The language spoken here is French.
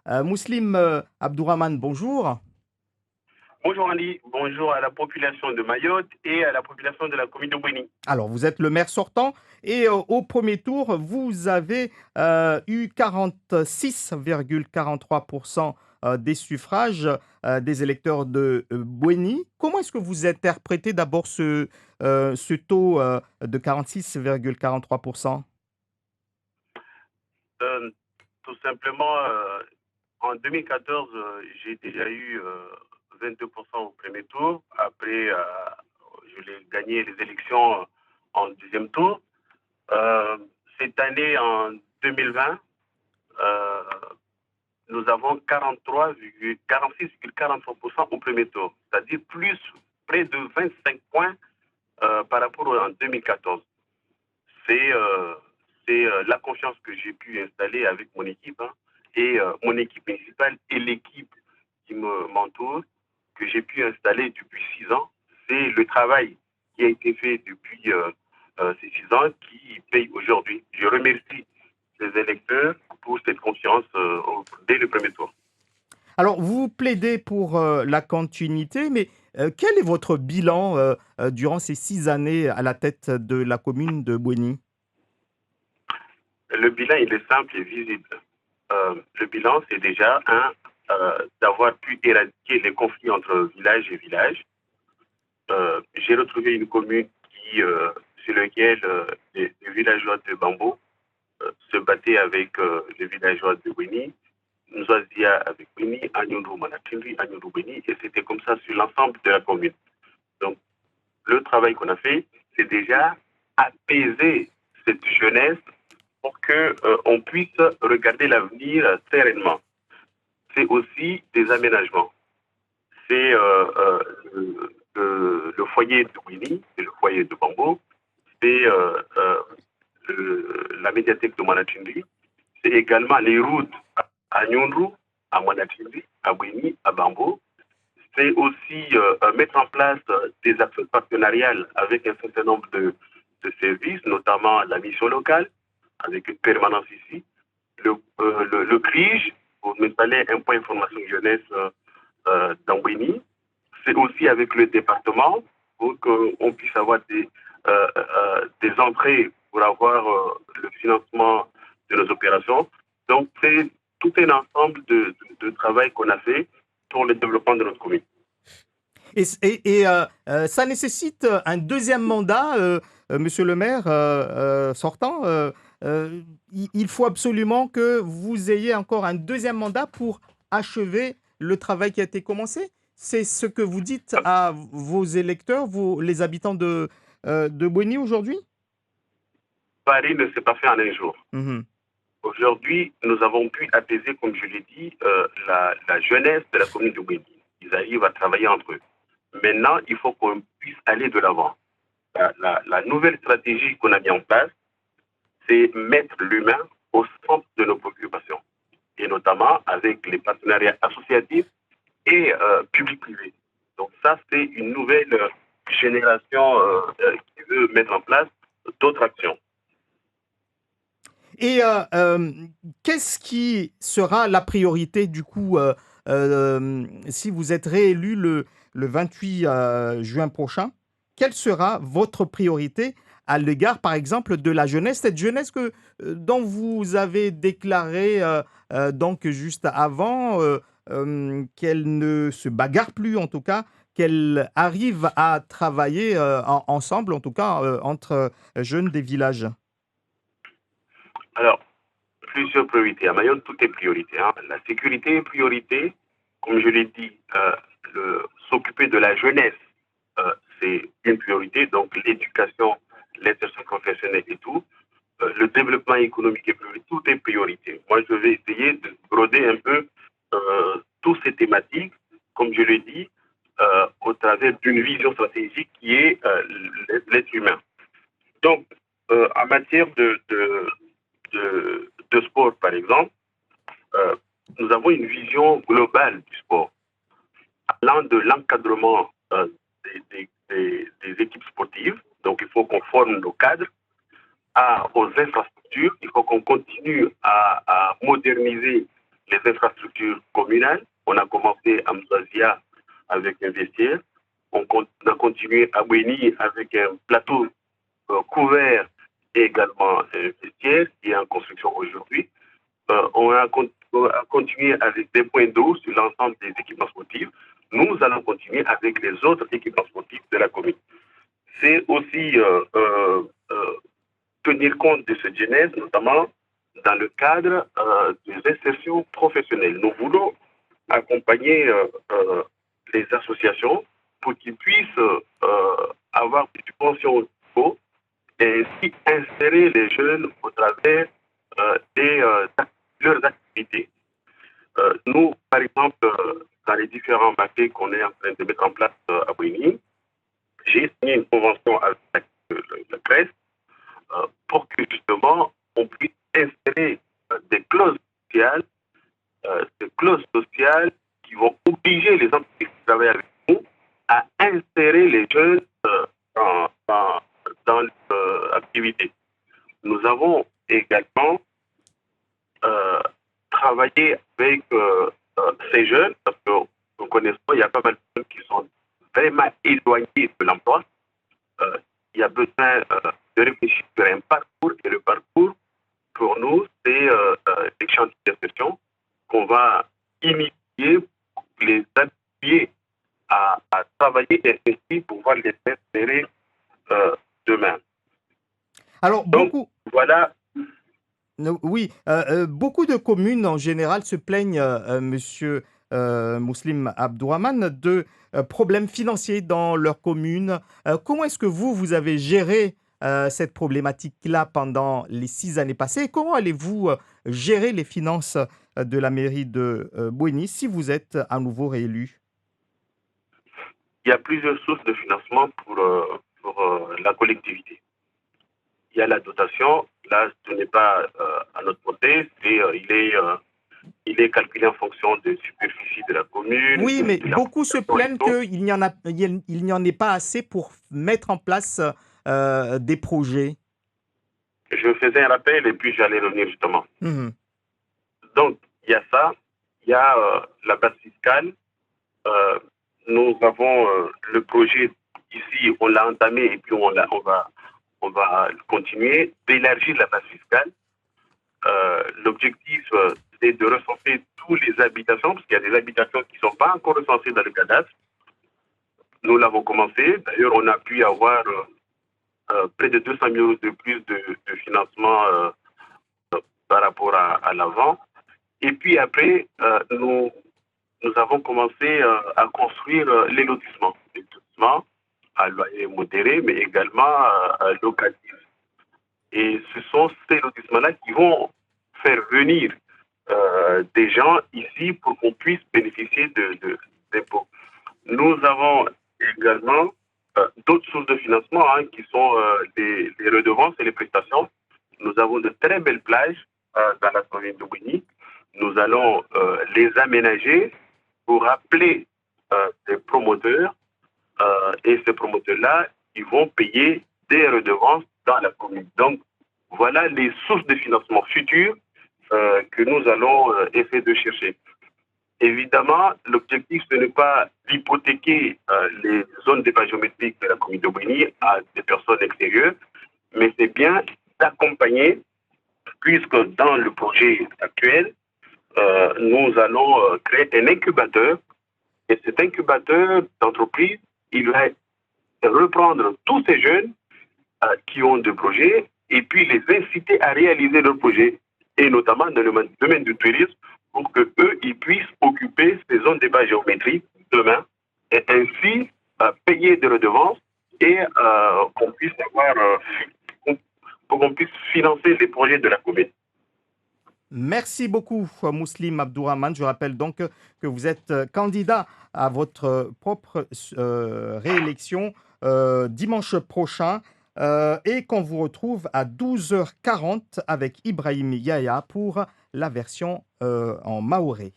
Mouslim Abdourahmane, bonjour. Bonjour Ali, bonjour à la population de Mayotte et à la population de la commune de Bouini. Alors, vous êtes le maire sortant et au premier tour, vous avez eu 46,43% des suffrages des électeurs de Bouéni. Comment est-ce que vous interprétez d'abord ce taux de 46,43%? Euh, Tout simplement, en 2014, j'ai déjà eu 22% au premier tour. Après, je l'ai gagné les élections en deuxième tour. Euh, cette année, en 2020, euh, nous avons 46,43% au premier tour, c'est-à-dire plus près de 25 points par rapport à en 2014. C'est la confiance que j'ai pu installer avec mon équipe, hein, et mon équipe municipale et l'équipe qui m'entoure, que j'ai pu installer depuis 6 ans. C'est le travail qui a été fait depuis ces 6 ans qui paye aujourd'hui. Je remercie les électeurs pour cette confiance dès le premier tour. Alors, vous plaidez pour la continuité, mais quel est votre bilan durant ces 6 années à la tête de la commune de Bouéni? Le bilan, il est simple et visible. Le bilan, c'est déjà d'avoir pu éradiquer les conflits entre village et village. J'ai retrouvé une commune sur laquelle les villageois de Bambo se battaient avec les villageois de Winnie, Nzwazia avec Winnie, Anyondou Manakindri, Anyondou Winnie, et c'était comme ça sur l'ensemble de la commune. Donc, le travail qu'on a fait, c'est déjà apaiser cette jeunesse pour qu'on puisse regarder l'avenir sereinement. C'est aussi des aménagements. C'est le foyer de Winnie, c'est le foyer de Bambo, c'est la médiathèque de Manachindri, c'est également les routes à Nyondru, à Manachindri, à Winnie, à Bambo. C'est aussi mettre en place des actions partenariales avec un certain nombre de services, notamment la mission locale, avec une permanence ici, le CRIJ, pour m'installer un point information jeunesse dans Winnie. C'est aussi avec le département pour qu'on puisse avoir des entrées pour avoir le financement de nos opérations. Donc, c'est tout un ensemble de travail qu'on a fait pour le développement de notre commune. Ça nécessite un deuxième mandat, monsieur le maire sortant. Il faut absolument que vous ayez encore un deuxième mandat pour achever le travail qui a été commencé. C'est ce que vous dites à vos électeurs, les habitants de Bouéni aujourd'hui? Paris ne s'est pas fait en un jour. Mhm. Aujourd'hui, nous avons pu apaiser, comme je l'ai dit, la jeunesse de la commune de Bouéni. Ils arrivent à travailler entre eux. Maintenant, il faut qu'on puisse aller de l'avant. La nouvelle stratégie qu'on a mise en place, c'est mettre l'humain au centre de nos préoccupations, et notamment avec les partenariats associatifs et public-privé. Donc ça, c'est une nouvelle génération qui veut mettre en place d'autres actions. Et qu'est-ce qui sera la priorité du coup si vous êtes réélu le 28 juin prochain? Quelle sera votre priorité à l'égard, par exemple, de la jeunesse, cette jeunesse dont vous avez déclaré donc juste avant qu'elle ne se bagarre plus, en tout cas, qu'elle arrive à travailler ensemble, en tout cas entre jeunes des villages? Alors, plusieurs priorités. À Mayotte, tout est priorité, hein. La sécurité est priorité. Comme je l'ai dit, s'occuper de la jeunesse, c'est une priorité. Donc, l'éducation, l'insertion professionnelle et tout. Le développement économique est priorité. Tout est priorité. Moi, je vais essayer de broder un peu toutes ces thématiques, comme je l'ai dit, au travers d'une vision stratégique qui est l'être humain. Donc, en matière de sport, par exemple, euh, nous avons une vision globale du sport, allant de l'encadrement des équipes sportives. Donc, il faut qu'on forme nos cadres aux infrastructures. Il faut qu'on continue à moderniser les infrastructures communales. On a commencé à Mzazia avec un vestiaire. On a continué à Bweni avec un plateau couvert et également un vestiaire qui est en construction aujourd'hui. On a continué avec des points d'eau sur l'ensemble des équipements sportifs. Nous allons continuer avec les autres équipements sportifs de la commune. C'est aussi tenir compte de ce jeunesse, notamment dans le cadre des insertions professionnelles. Nous voulons accompagner les associations pour qu'ils puissent avoir des subventions et ainsi insérer les jeunes au travers leurs activités. Nous, par exemple, dans les différents marchés qu'on est en train de mettre en place à Bweni, j'ai signé une convention avec la presse pour que justement on puisse insérer des clauses sociales qui vont obliger les entreprises qui travaillent avec nous à insérer les jeunes dans l'activité. Nous avons également travaillé avec ces jeunes, parce que nous connaissons, il y a pas mal de jeunes qui sont vraiment éloignés de l'emploi. Il y a besoin de réfléchir sur un parcours, et le parcours, pour nous, c'est des chantiers d'insertion qu'on va initier, les appuyer à travailler et ainsi pouvoir les insérer demain. Alors, Donc, voilà. Oui, beaucoup de communes en général se plaignent, monsieur Mouslim Abdourahmane, de problèmes financiers dans leur commune. Comment est-ce que vous avez géré cette problématique-là pendant les 6 années passées? Comment allez-vous gérer les finances de la mairie de Bweni si vous êtes à nouveau réélu? Il y a plusieurs sources de financement pour la collectivité. Il y a la dotation. Là, ce n'est pas à notre côté. Il est calculé en fonction de superficie de la commune. Oui, mais beaucoup se plaignent qu'il n'y en ait pas assez pour mettre en place des projets. Je faisais un rappel et puis j'allais revenir justement. Donc, il y a ça. Il y a la base fiscale. Nous avons le projet ici, on l'a entamé et puis on va continuer d'élargir la base fiscale. L'objectif, c'est de recenser toutes les habitations, parce qu'il y a des habitations qui ne sont pas encore recensées dans le cadastre. Nous l'avons commencé. D'ailleurs, on a pu avoir près de 200 000 euros de plus de financement par rapport à l'avant. Et puis après, nous avons commencé à construire les lotissements. Les lotissements à loyer modéré, mais également locatifs. Et ce sont ces lotissements-là qui vont faire venir des gens ici pour qu'on puisse bénéficier d'impôts. Nous avons également d'autres sources de financement qui sont les redevances et les prestations. Nous avons de très belles plages dans la commune de Bweni. Nous allons les aménager pour appeler des promoteurs et ces promoteurs-là, ils vont payer des redevances dans la commune. Donc, voilà les sources de financement futures que nous allons essayer de chercher. Évidemment, l'objectif, ce n'est pas d'hypothéquer les zones d'épargne géométrique de la commune de Bweni à des personnes extérieures, mais c'est bien d'accompagner, puisque dans le projet actuel, nous allons créer un incubateur. Et cet incubateur d'entreprise, il va reprendre tous ces jeunes qui ont des projets et puis les inciter à réaliser leurs projets, et notamment dans le domaine du tourisme, pour qu'eux, ils puissent occuper ces zones d'épargne géométrique demain et ainsi payer des redevances et qu'on puisse pour qu'on puisse financer les projets de la commune. Merci beaucoup, Mouslim Abdourahmane. Je rappelle donc que vous êtes candidat à votre propre réélection dimanche prochain et qu'on vous retrouve à 12h40 avec Ibrahim Yahya pour la version en mahorais.